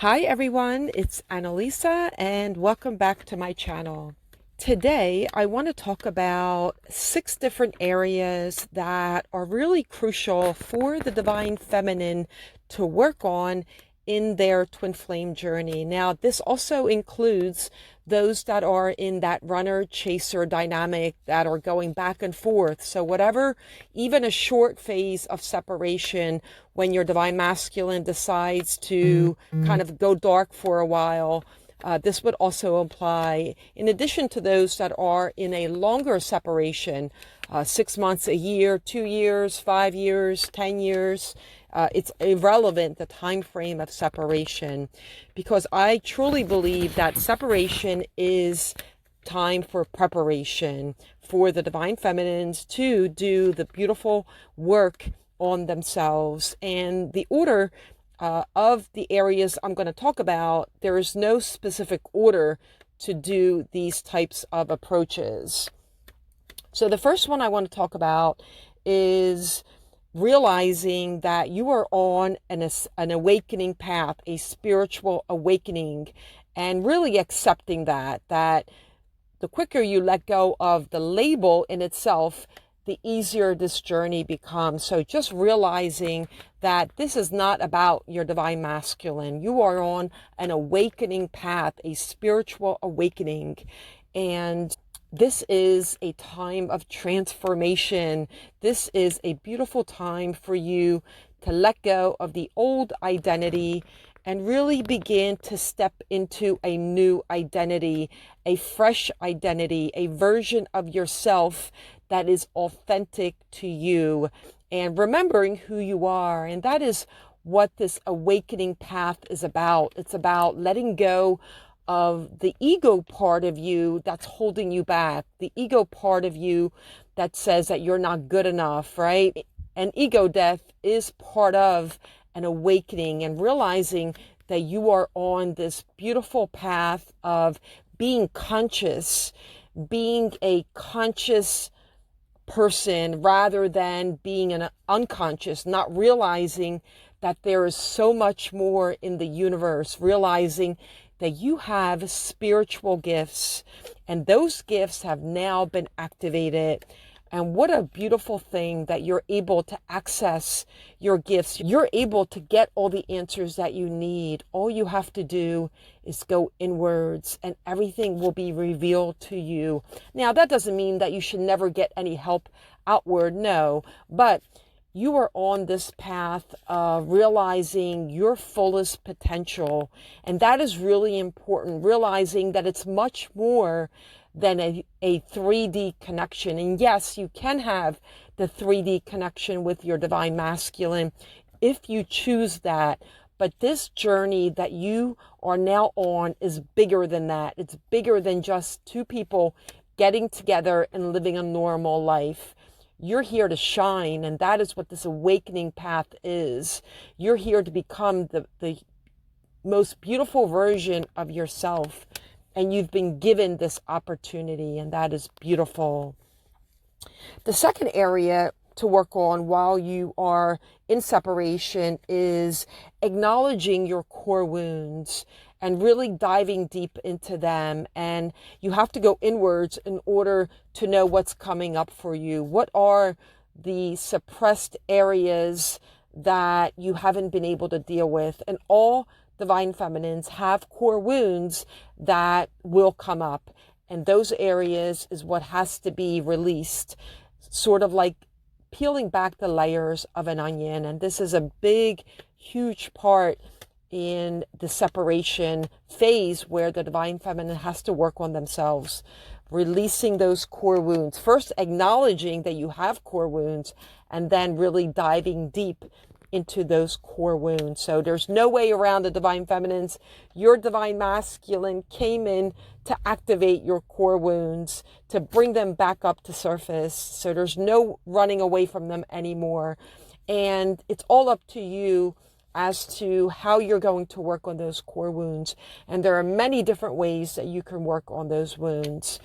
Hi everyone, it's Annalisa and welcome back to my channel. Today I want to talk about 6 different areas that are really crucial for the divine feminine to work on in their twin flame journey. Now, this also includes those that are in that runner chaser dynamic that are going back and forth. So whatever, even a short phase of separation when your divine masculine decides to kind of go dark for a while, this would also apply in addition to those that are in a longer separation, 6 months, a year, 2 years, 5 years, 10 years. It's irrelevant, the time frame of separation, because I truly believe that separation is time for preparation for the divine feminines to do the beautiful work on themselves. And the order of the areas I'm going to talk about, there is no specific order to do these types of approaches. So the first one I want to talk about is realizing that you are on an awakening path, a spiritual awakening, and really accepting that the quicker you let go of the label in itself, the easier this journey becomes. So just realizing that this is not about your divine masculine. You are on an awakening path, a spiritual awakening. And this is a time of transformation. This is a beautiful time for you to let go of the old identity and really begin to step into a new identity, a fresh identity, a version of yourself that is authentic to you, and remembering who you are. And that is what this awakening path is about. It's about letting go of the ego part of you that's holding you back, the ego part of you that says that you're not good enough, right? And ego death is part of an awakening and realizing that you are on this beautiful path of being conscious, being a conscious person rather than being an unconscious, not realizing that there is so much more in the universe, realizing that you have spiritual gifts and those gifts have now been activated. And what a beautiful thing that you're able to access your gifts. You're able to get all the answers that you need. All you have to do is go inwards and everything will be revealed to you. Now, that doesn't mean that you should never get any help outward. No, but you are on this path of realizing your fullest potential. And that is really important, realizing that it's much more than a 3D connection. And yes, you can have the 3D connection with your divine masculine if you choose that. But this journey that you are now on is bigger than that. It's bigger than just two people getting together and living a normal life. You're here to shine, and that is what this awakening path is. You're here to become the most beautiful version of yourself, and you've been given this opportunity, and that is beautiful. The second area to work on while you are in separation is acknowledging your core wounds and really diving deep into them. And you have to go inwards in order to know what's coming up for you. What are the suppressed areas that you haven't been able to deal with? And all divine feminines have core wounds that will come up. And those areas is what has to be released, sort of like peeling back the layers of an onion. And this is a big, huge part in the separation phase where the divine feminine has to work on themselves, releasing those core wounds. First, acknowledging that you have core wounds, and then really diving deep into those core wounds. So there's no way around the divine feminines. Your divine masculine came in to activate your core wounds, to bring them back up to surface. So there's no running away from them anymore. And it's all up to you as to how you're going to work on those core wounds. And there are many different ways that you can work on those wounds.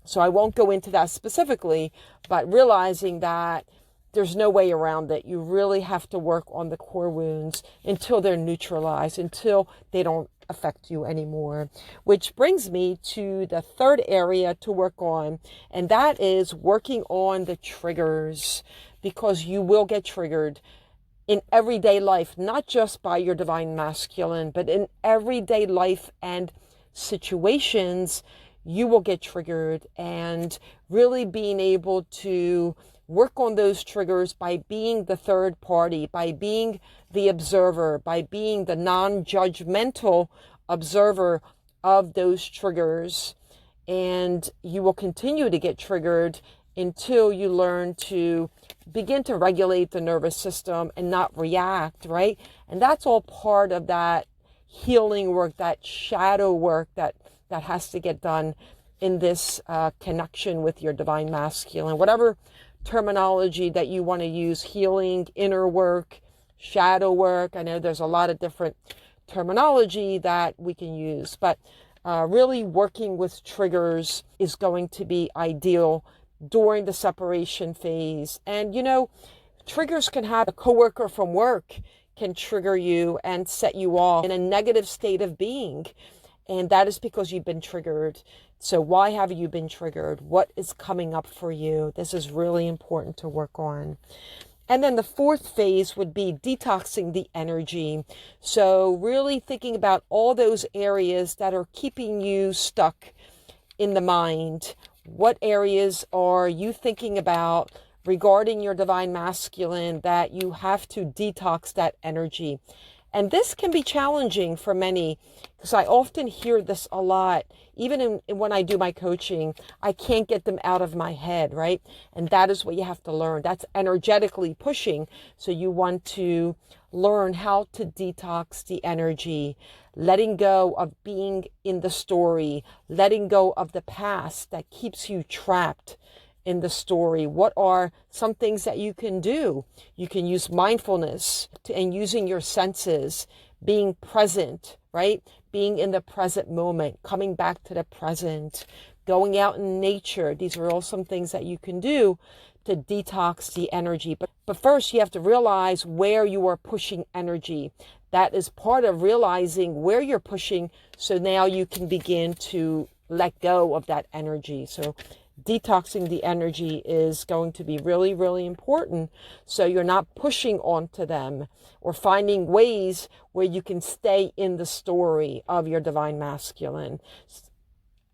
So I won't go into that specifically, but realizing that there's no way around it. You really have to work on the core wounds until they're neutralized, until they don't affect you anymore. Which brings me to the third area to work on, and that is working on the triggers, because you will get triggered in everyday life, not just by your divine masculine, but in everyday life and situations, you will get triggered. And really being able to work on those triggers by being the third party, by being the observer, by being the non-judgmental observer of those triggers. And you will continue to get triggered until you learn to begin to regulate the nervous system and not react, right? And that's all part of that healing work, that shadow work that has to get done in this connection with your divine masculine. Whatever terminology that you want to use, healing, inner work, shadow work. I know there's a lot of different terminology that we can use, but really working with triggers is going to be ideal during the separation phase. And triggers can have a coworker from work can trigger you and set you off in a negative state of being. And that is because you've been triggered. So why have you been triggered? What is coming up for you? This is really important to work on. And then the fourth phase would be detoxing the energy. So really thinking about all those areas that are keeping you stuck in the mind. What areas are you thinking about regarding your divine masculine that you have to detox that energy? And this can be challenging for many, because I often hear this a lot, even when I do my coaching. I can't get them out of my head, right? And that is what you have to learn. That's energetically pushing. So you want to learn how to detox the energy, letting go of being in the story, letting go of the past that keeps you trapped in the story. What are some things that you can do? You can use mindfulness and using your senses, being present, right? Being in the present moment, coming back to the present, going out in nature. These are all some things that you can do to detox the energy. But first you have to realize where you are pushing energy. That is part of realizing where you're pushing. So now you can begin to let go of that energy. So detoxing the energy is going to be really, really important. So you're not pushing onto them, or finding ways where you can stay in the story of your divine masculine,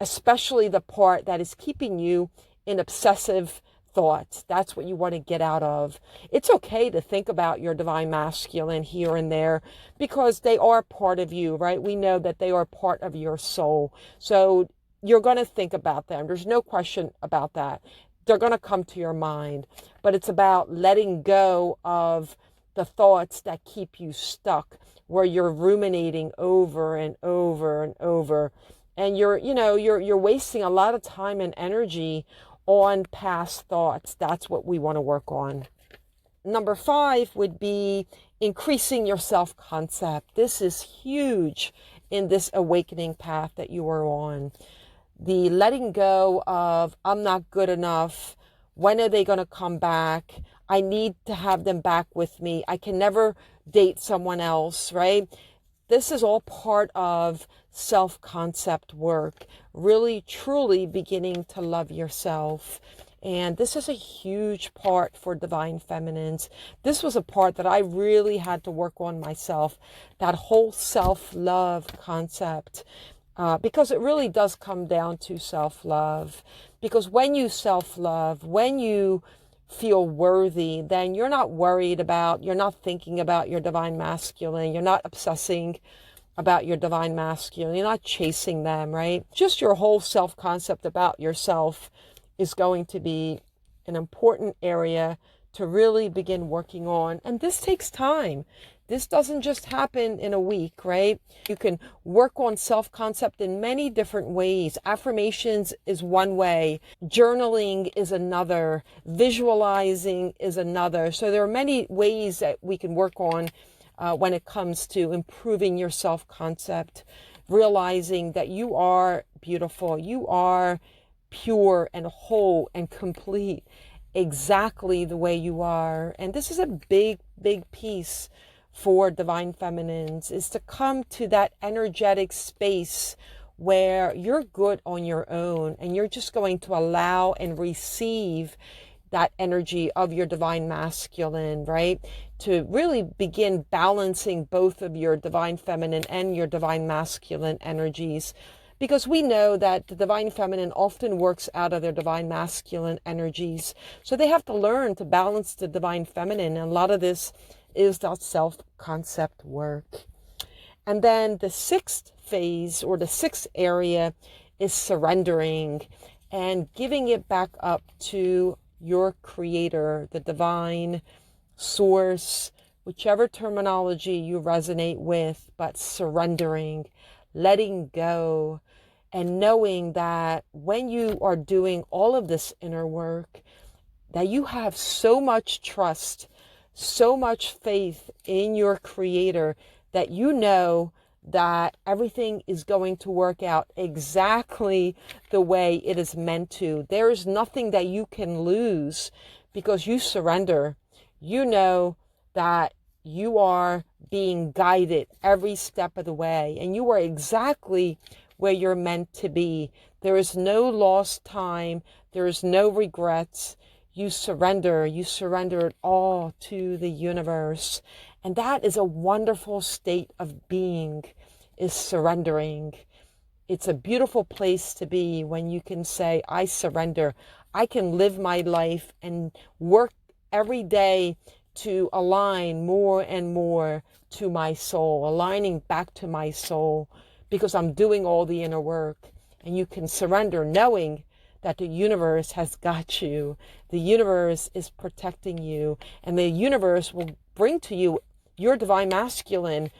especially the part that is keeping you in obsessive thoughts. That's what you want to get out of. It's okay to think about your divine masculine here and there, because they are part of you, right? We know that they are part of your soul. So you're going to think about them. There's no question about that. They're going to come to your mind, but it's about letting go of the thoughts that keep you stuck, where you're ruminating over and over and over. And you're wasting a lot of time and energy on past thoughts. That's what we want to work on. Number 5 would be increasing your self-concept. This is huge in this awakening path that you are on. The letting go of, I'm not good enough. When are they going to come back? I need to have them back with me. I can never date someone else, right? This is all part of self-concept work, really, truly beginning to love yourself. And this is a huge part for divine feminines. This was a part that I really had to work on myself, that whole self-love concept. Because it really does come down to self-love. Because when you self-love, when you feel worthy, then you're not worried about, you're not thinking about your divine masculine, you're not obsessing about your divine masculine, you're not chasing them, right? Just your whole self-concept about yourself is going to be an important area to really begin working on. And this takes time. This doesn't just happen in a week, right? You can work on self-concept in many different ways. Affirmations is one way. Journaling is another. Visualizing is another. So there are many ways that we can work on when it comes to improving your self-concept, realizing that you are beautiful, you are pure and whole and complete. exactly the way you are. And this is a big, big piece for divine feminines, is to come to that energetic space where you're good on your own and you're just going to allow and receive that energy of your divine masculine, right? To really begin balancing both of your divine feminine and your divine masculine energies. Because we know that the divine feminine often works out of their divine masculine energies. So they have to learn to balance the divine feminine. And a lot of this is that self-concept work. And then the sixth phase, or the sixth area, is surrendering and giving it back up to your creator, the divine source, whichever terminology you resonate with, but surrendering, letting go, and knowing that when you are doing all of this inner work, that you have so much trust, so much faith in your creator, that you know that everything is going to work out exactly the way it is meant to. There is nothing that you can lose because you surrender. You know that you are being guided every step of the way, and you are exactly where you're meant to be. There is no lost time. There is no regrets. You surrender it all to the universe. And that is a wonderful state of being, is surrendering. It's a beautiful place to be when you can say, I surrender. I can live my life and work every day to align more and more to my soul, aligning back to my soul, because I'm doing all the inner work. And you can surrender knowing that the universe has got you. The universe is protecting you, and the universe will bring to you your divine masculine,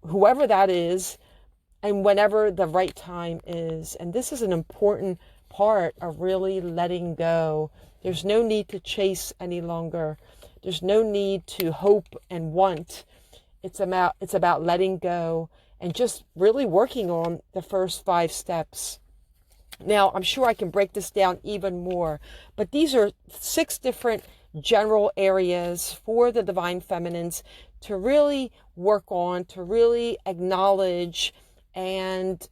whoever that is, and whenever the right time is. And this is an important part of really letting go. There's no need to chase any longer. There's no need to hope and want. It's about letting go and just really working on the first 5 steps. Now, I'm sure I can break this down even more, but these are 6 different general areas for the divine feminines to really work on, to really acknowledge and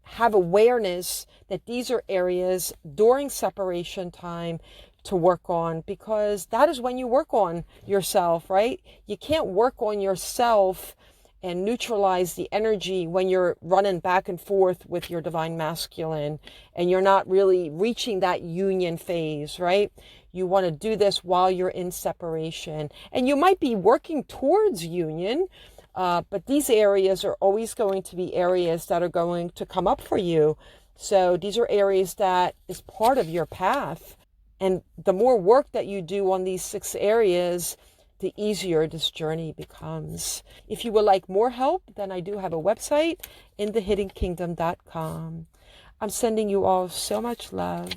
have awareness that these are areas during separation time to work on, because that is when you work on yourself, right? You can't work on yourself and neutralize the energy when you're running back and forth with your divine masculine and you're not really reaching that union phase, right? You want to do this while you're in separation, and you might be working towards union, but these areas are always going to be areas that are going to come up for you. So these are areas that is part of your path. And the more work that you do on these 6 areas, the easier this journey becomes. If you would like more help, then I do have a website, inthehiddenkingdom.com. I'm sending you all so much love.